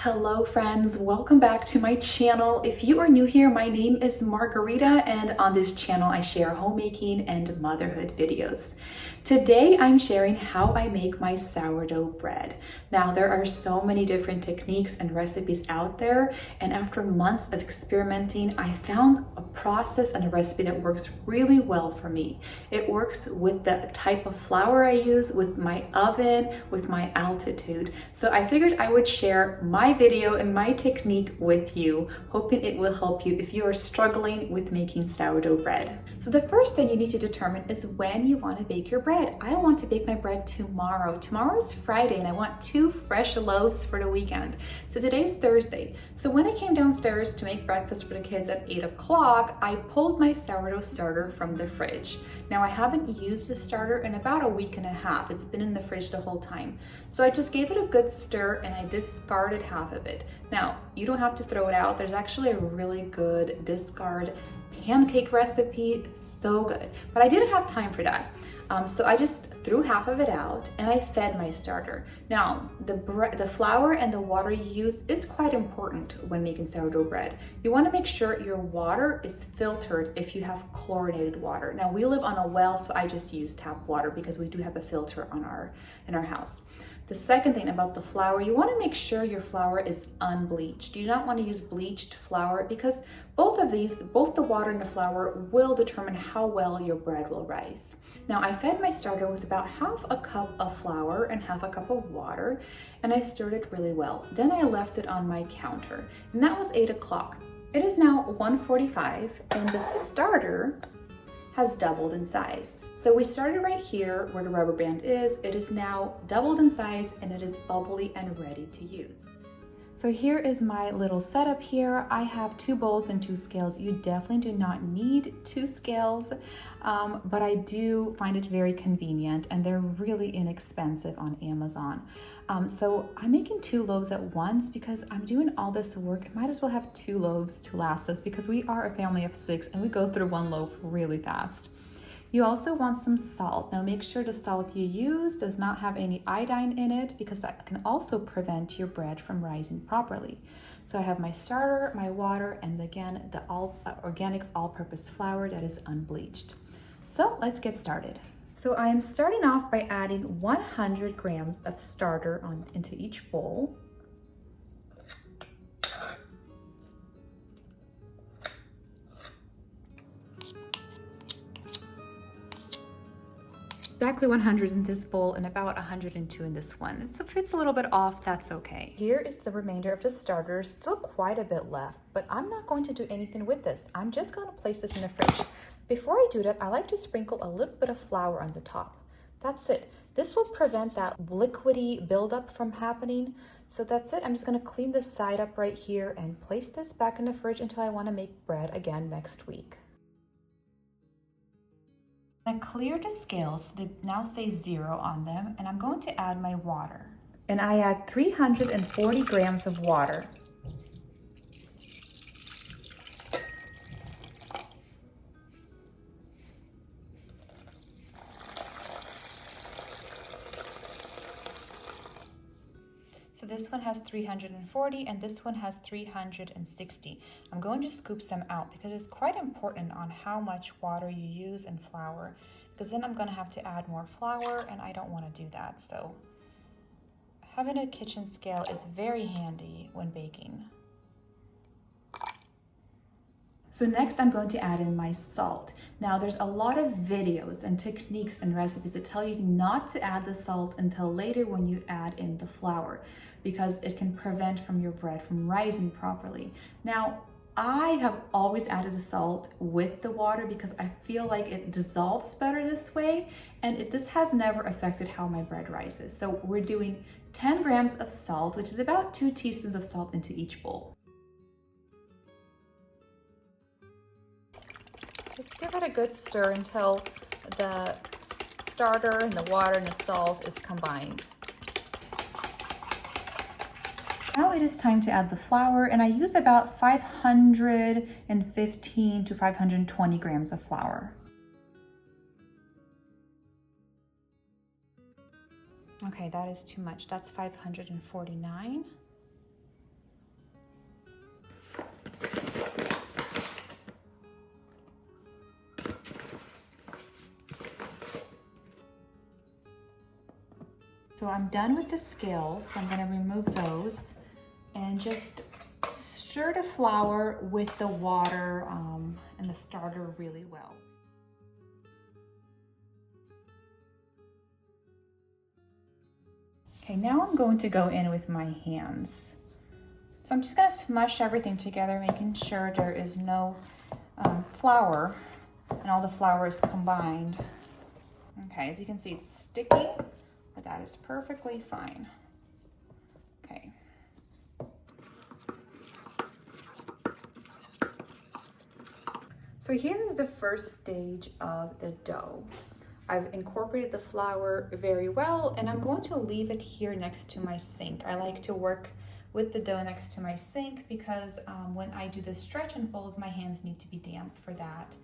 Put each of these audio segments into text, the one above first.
Hello friends, welcome back to my channel. If you are new here, my name is Margarita and on this channel I share homemaking and motherhood videos. Today I'm sharing how I make my sourdough bread. Now there are so many different techniques and recipes out there, and after months of experimenting I found a process and a recipe that works really well for me. It works with the type of flour I use, with my oven, with my altitude. So I figured I would share my video and my technique with you, hoping it will help you if you are struggling with making sourdough bread. So the first thing you need to determine is when you want to bake your bread. I want to bake my bread tomorrow. Tomorrow is Friday and I want 2 fresh loaves for the weekend. So today's Thursday. So when I came downstairs to make breakfast for the kids at 8 o'clock, I pulled my sourdough starter from the fridge. Now I haven't used the starter in about a week and a half. It's been in the fridge the whole time. So I just gave it a good stir and I discarded half of it. Now, you don't have to throw it out. There's actually a really good discard pancake recipe. It's so good, but I didn't have time for that. So I just threw half of it out and I fed my starter. Now, the flour and the water you use is quite important when making sourdough bread. You want to make sure your water is filtered if you have chlorinated water. Now, we live on a well, so I just use tap water because we do have a filter in our house. The second thing about the flour, you want to make sure your flour is unbleached. You do not want to use bleached flour because both the water and the flour will determine how well your bread will rise. Now I fed my starter with about half a cup of flour and half a cup of water, and I stirred it really well. Then I left it on my counter, and that was 8 o'clock. It is now 1:45 and the starter has doubled in size. So we started right here where the rubber band is. It is now doubled in size and it is bubbly and ready to use. So here is my little setup here. I have 2 bowls and 2 scales. You definitely do not need 2 scales, but I do find it very convenient and they're really inexpensive on Amazon. So I'm making 2 loaves at once because I'm doing all this work. I might as well have 2 loaves to last us because we are a family of 6 and we go through 1 loaf really fast. You also want some salt. Now make sure the salt you use does not have any iodine in it because that can also prevent your bread from rising properly. So I have my starter, my water, and again, the organic all-purpose flour that is unbleached. So let's get started. So I am starting off by adding 100 grams of starter into each bowl. Exactly 100 in this bowl and about 102 in this one. So if it's a little bit off, that's okay. Here is the remainder of the starter. Still quite a bit left, but I'm not going to do anything with this. I'm just going to place this in the fridge. Before I do that, I like to sprinkle a little bit of flour on the top. That's it. This will prevent that liquidy buildup from happening. So that's it. I'm just going to clean this side up right here and place this back in the fridge until I want to make bread again next week. I cleared the scales so they now say 0 on them, and I'm going to add my water. And I add 340 grams of water. So this one has 340 and this one has 360. I'm going to scoop some out because it's quite important on how much water you use and flour, because then I'm going to have to add more flour and I don't want to do that. So having a kitchen scale is very handy when baking. So next I'm going to add in my salt. Now there's a lot of videos and techniques and recipes that tell you not to add the salt until later when you add in the flour, because it can prevent from your bread from rising properly. Now, I have always added the salt with the water because I feel like it dissolves better this way, and this has never affected how my bread rises. So we're doing 10 grams of salt, which is about 2 teaspoons of salt into each bowl. Just give it a good stir until the starter and the water and the salt is combined. Now it is time to add the flour, and I use about 515 to 520 grams of flour. Okay, that is too much. That's 549. So I'm done with the scales. I'm gonna remove those and just stir the flour with the water and the starter really well. Okay, now I'm going to go in with my hands. So I'm just gonna smush everything together, making sure there is no flour and all the flour is combined. Okay, as you can see, it's sticky, but that is perfectly fine. Okay. So here is the first stage of the dough. I've incorporated the flour very well, and I'm going to leave it here next to my sink. I like to work with the dough next to my sink because when I do the stretch and folds, my hands need to be damp for that.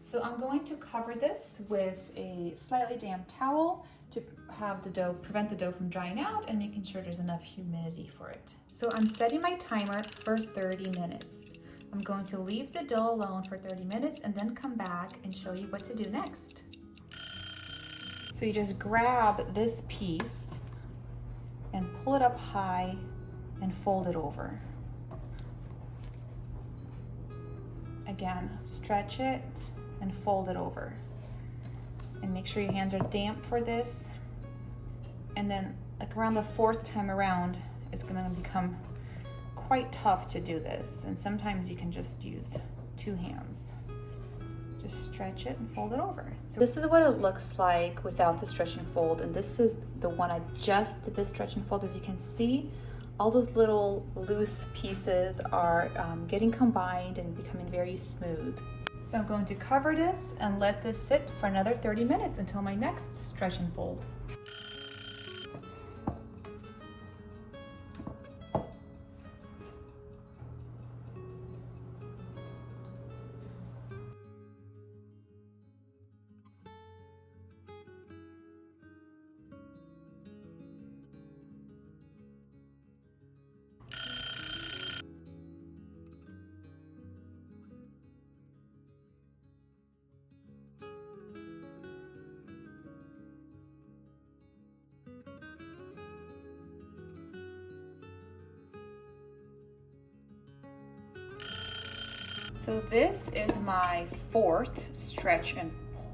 So I'm going to cover this with a slightly damp towel to have the dough, prevent the dough from drying out and making sure there's enough humidity for it. So I'm setting my timer for 30 minutes. I'm going to leave the dough alone for 30 minutes and then come back and show you what to do next. So you just grab this piece and pull it up high and fold it over. Again, stretch it and fold it over. And make sure your hands are damp for this. And then like around the fourth time around, it's gonna become quite tough to do this. And sometimes you can just use two hands. Just stretch it and fold it over. So this is what it looks like without the stretch and fold. And this is the one I just did this stretch and fold. As you can see, all those little loose pieces are getting combined and becoming very smooth. So I'm going to cover this and let this sit for another 30 minutes until my next stretch and fold. So this is my fourth stretch and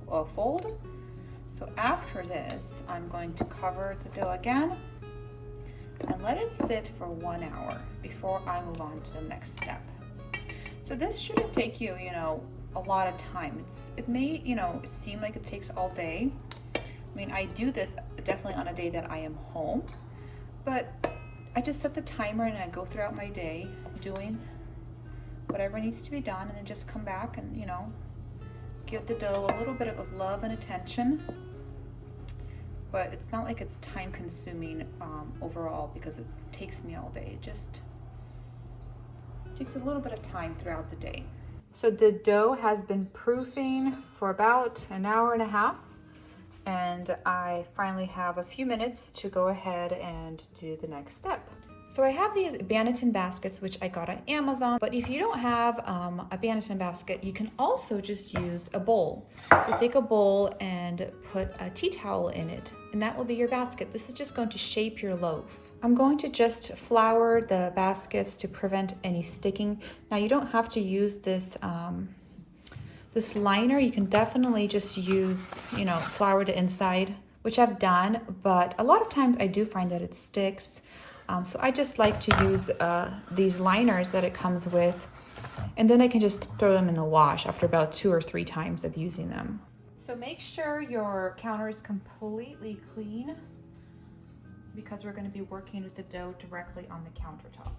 fold. So after this, I'm going to cover the dough again and let it sit for 1 hour before I move on to the next step. So this shouldn't take you, a lot of time. It may, seem like it takes all day. I mean, I do this definitely on a day that I am home, but I just set the timer and I go throughout my day doing whatever needs to be done, and then just come back and give the dough a little bit of love and attention. But it's not like it's time consuming overall, because it takes me all day. It just takes a little bit of time throughout the day. So the dough has been proofing for about an hour and a half, and I finally have a few minutes to go ahead and do the next step. So I have these Banneton baskets, which I got on Amazon, but if you don't have a Banneton basket, you can also just use a bowl. So take a bowl and put a tea towel in it, and that will be your basket. This is just going to shape your loaf. I'm going to just flour the baskets to prevent any sticking. Now you don't have to use this this liner. You can definitely just use, flour the inside, which I've done, but a lot of times I do find that it sticks. So I just like to use these liners that it comes with, and then I can just throw them in the wash after about 2 or 3 times of using them. So make sure your counter is completely clean, because we're going to be working with the dough directly on the countertop.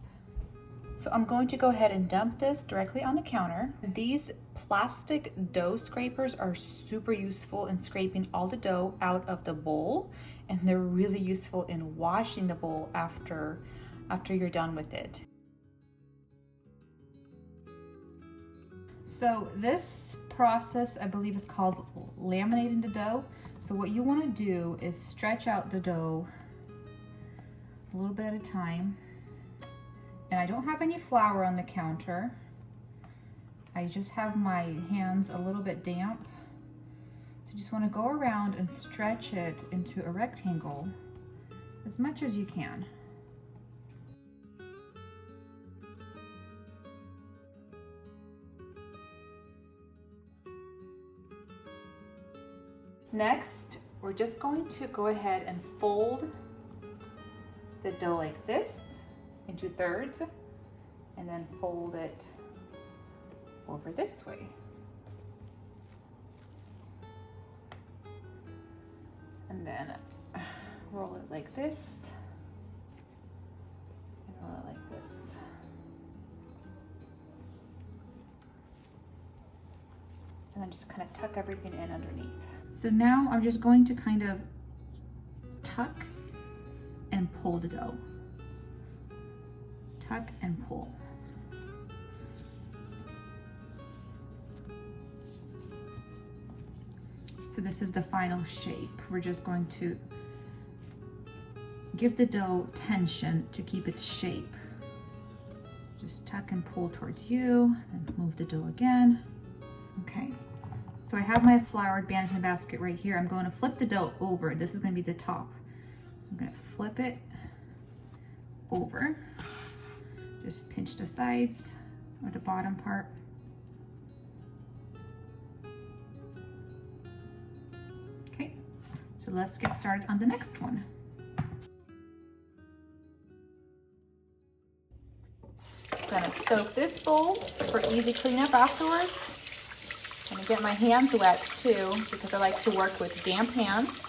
So I'm going to go ahead and dump this directly on the counter. These plastic dough scrapers are super useful in scraping all the dough out of the bowl, and they're really useful in washing the bowl after you're done with it. So this process, I believe, is called laminating the dough. So what you want to do is stretch out the dough a little bit at a time. And I don't have any flour on the counter. I just have my hands a little bit damp. So you just want to go around and stretch it into a rectangle as much as you can. Next, we're just going to go ahead and fold the dough like this into thirds, and then fold it over this way. And then roll it like this, and roll it like this. And then just kind of tuck everything in underneath. So now I'm just going to kind of tuck and pull the dough. Tuck and pull. So this is the final shape. We're just going to give the dough tension to keep its shape. Just tuck and pull towards you, and move the dough again. Okay, so I have my floured bantam basket right here. I'm going to flip the dough over. This is going to be the top. So I'm going to flip it over. Just pinch the sides or the bottom part. Okay, so let's get started on the next one. I'm gonna soak this bowl for easy cleanup afterwards. I'm gonna get my hands wet too, because I like to work with damp hands.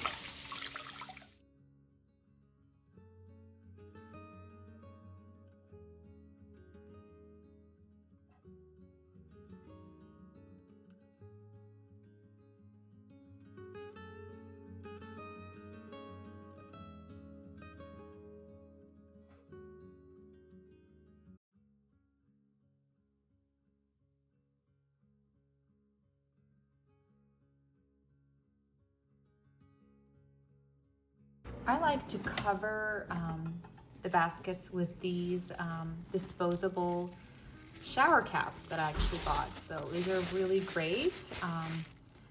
I like to cover the baskets with these disposable shower caps that I actually bought. So these are really great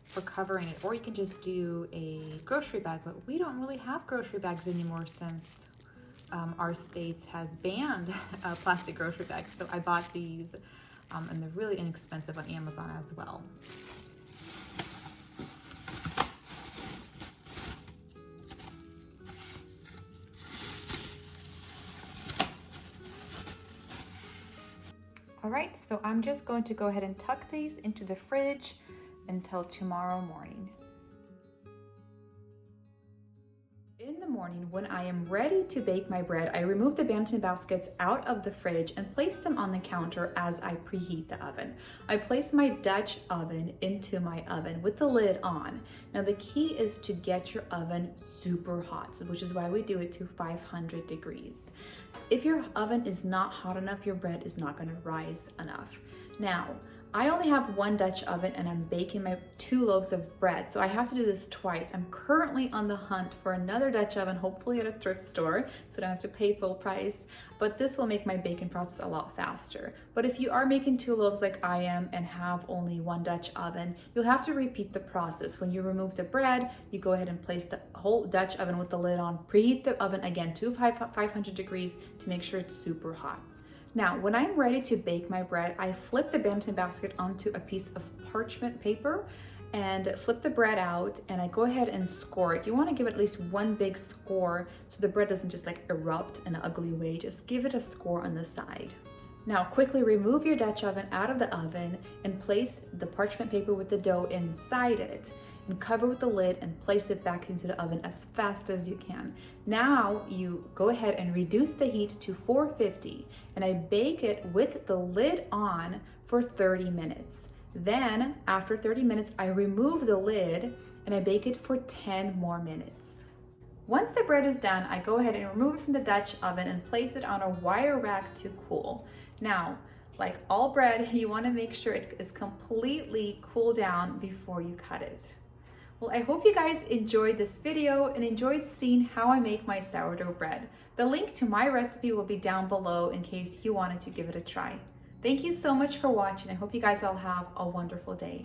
for covering it, or you can just do a grocery bag, but we don't really have grocery bags anymore since our states has banned plastic grocery bags. So I bought these and they're really inexpensive on Amazon as well. All right, so I'm just going to go ahead and tuck these into the fridge until tomorrow morning. In the morning, when I am ready to bake my bread, I remove the bantam baskets out of the fridge and place them on the counter as I preheat the oven. I place my Dutch oven into my oven with the lid on. Now the key is to get your oven super hot, which is why we do it to 500 degrees. If your oven is not hot enough, your bread is not going to rise enough. Now, I only have one Dutch oven and I'm baking my 2 loaves of bread, so I have to do this twice. I'm currently on the hunt for another Dutch oven, hopefully at a thrift store, so I don't have to pay full price, but this will make my baking process a lot faster. But if you are making 2 loaves like I am and have only one Dutch oven, you'll have to repeat the process. When you remove the bread, you go ahead and place the whole Dutch oven with the lid on, preheat the oven again to 500 degrees to make sure it's super hot. Now, when I'm ready to bake my bread, I flip the bantam basket onto a piece of parchment paper and flip the bread out, and I go ahead and score it. You want to give it at least one big score so the bread doesn't just like erupt in an ugly way. Just give it a score on the side. Now, quickly remove your Dutch oven out of the oven and place the parchment paper with the dough inside it, and cover with the lid and place it back into the oven as fast as you can. Now you go ahead and reduce the heat to 450, and I bake it with the lid on for 30 minutes. Then after 30 minutes, I remove the lid and I bake it for 10 more minutes. Once the bread is done, I go ahead and remove it from the Dutch oven and place it on a wire rack to cool. Now, like all bread, you want to make sure it is completely cooled down before you cut it. Well, I hope you guys enjoyed this video and enjoyed seeing how I make my sourdough bread. The link to my recipe will be down below in case you wanted to give it a try. Thank you so much for watching. I hope you guys all have a wonderful day.